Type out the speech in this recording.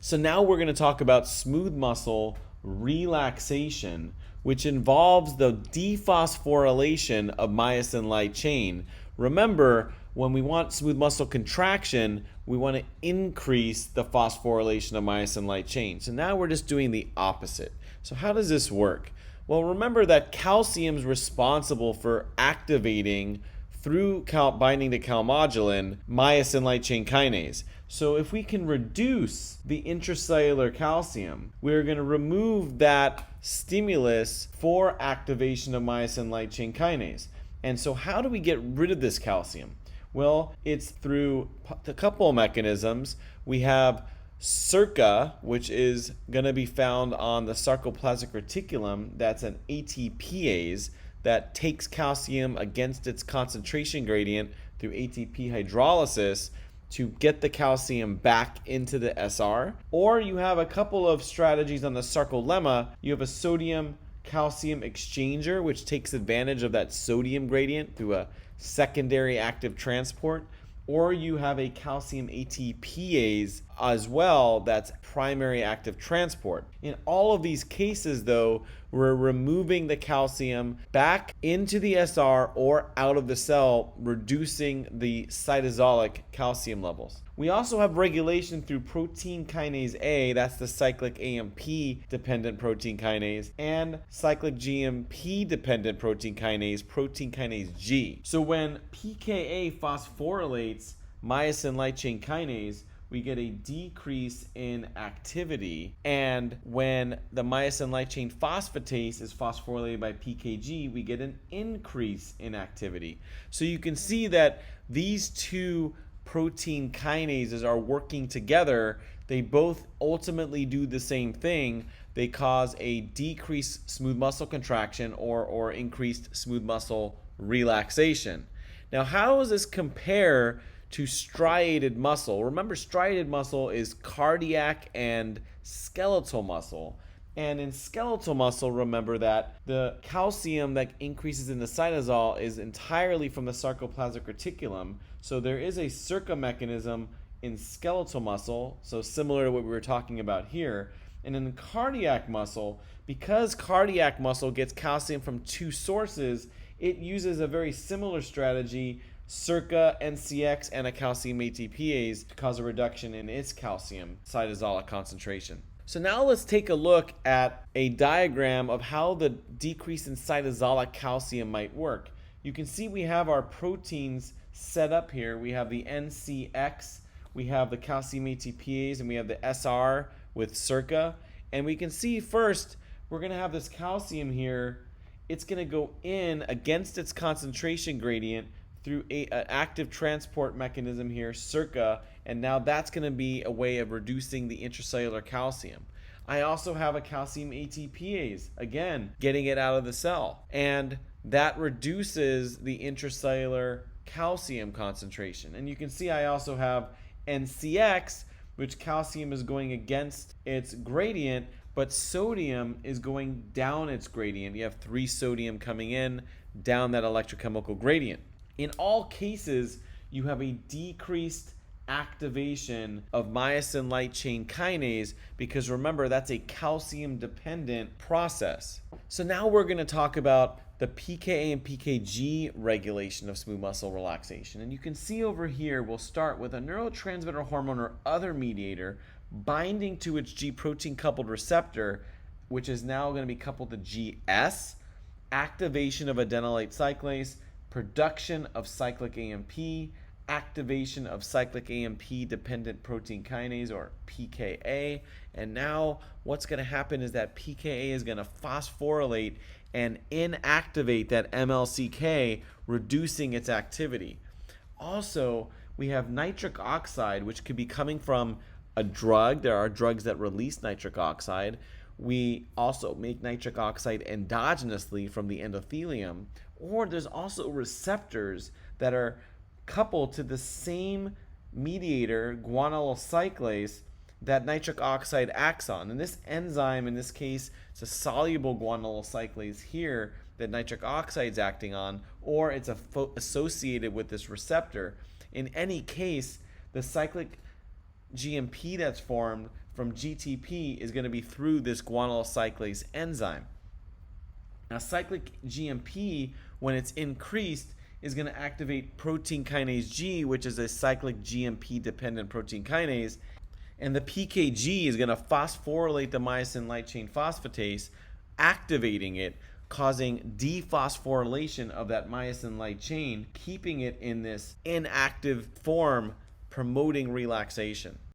So now we're going to talk about smooth muscle relaxation, which involves the dephosphorylation of myosin light chain. Remember, when we want smooth muscle contraction, we want to increase the phosphorylation of myosin light chain. So now we're just doing the opposite. So how does this work? Well, remember that calcium is responsible for activating through binding to calmodulin, myosin light chain kinase. So if we can reduce the intracellular calcium, we're going to remove that stimulus for activation of myosin light chain kinase. And so how do we get rid of this calcium? Well, it's through a couple of mechanisms. We have SERCA, which is going to be found on the sarcoplasmic reticulum. That's an ATPase that takes calcium against its concentration gradient through ATP hydrolysis to get the calcium back into the SR. Or you have a couple of strategies on the sarcolemma. You have a sodium calcium exchanger, which takes advantage of that sodium gradient through a secondary active transport. Or you have a calcium ATPase as well, that's primary active transport. In all of these cases, though, we're removing the calcium back into the SR or out of the cell, reducing the cytosolic calcium levels. We also have regulation through protein kinase A, that's the cyclic AMP dependent protein kinase, and cyclic GMP dependent protein kinase G. So when pKa phosphorylates myosin light chain kinase, we get a decrease in activity, and when the myosin light chain phosphatase is phosphorylated by PKG, we get an increase in activity. So you can see that these two protein kinases are working together. They both ultimately do the same thing. They cause a decreased smooth muscle contraction or increased smooth muscle relaxation. Now, how does this compare to striated muscle? Remember, striated muscle is cardiac and skeletal muscle. And in skeletal muscle, remember that the calcium that increases in the cytosol is entirely from the sarcoplasmic reticulum. So there is a SERCA mechanism in skeletal muscle, so similar to what we were talking about here. And in cardiac muscle, because cardiac muscle gets calcium from two sources, it uses a very similar strategy, SERCA, NCX, and a calcium ATPase, to cause a reduction in its calcium cytosolic concentration. So now let's take a look at a diagram of how the decrease in cytosolic calcium might work. You can see we have our proteins set up here. We have the NCX, we have the calcium ATPase, and we have the SR with SERCA. And we can see first, we're going to have this calcium here. It's going to go in against its concentration gradient through an active transport mechanism here, SERCA, and now that's going to be a way of reducing the intracellular calcium. I also have a calcium ATPase, again, getting it out of the cell, and that reduces the intracellular calcium concentration. And you can see I also have NCX, which calcium is going against its gradient, but sodium is going down its gradient. You have 3 sodium coming in, down that electrochemical gradient. In all cases, you have a decreased activation of myosin light chain kinase, because remember, that's a calcium dependent process. So now we're going to talk about the pKa and PKG regulation of smooth muscle relaxation. And you can see over here, we'll start with a neurotransmitter hormone or other mediator binding to its G protein coupled receptor, which is now going to be coupled to GS, activation of adenylate cyclase, production of cyclic AMP, activation of cyclic AMP dependent protein kinase or pKa. And now what's going to happen is that pKa is going to phosphorylate and inactivate that MLCK, reducing its activity. Also, we have nitric oxide, which could be coming from a drug. There are drugs that release nitric oxide. We also make nitric oxide endogenously from the endothelium, or there's also receptors that are coupled to the same mediator, guanylyl cyclase, that nitric oxide acts on. And this enzyme, in this case, it's a soluble guanylyl cyclase here that nitric oxide is acting on, or it's associated with this receptor. In any case, the cyclic GMP that's formed from GTP is going to be through this guanylyl cyclase enzyme. Now, cyclic GMP, when it's increased, is going to activate protein kinase G, which is a cyclic GMP-dependent protein kinase, and the PKG is going to phosphorylate the myosin light chain phosphatase, activating it, causing dephosphorylation of that myosin light chain, keeping it in this inactive form, promoting relaxation.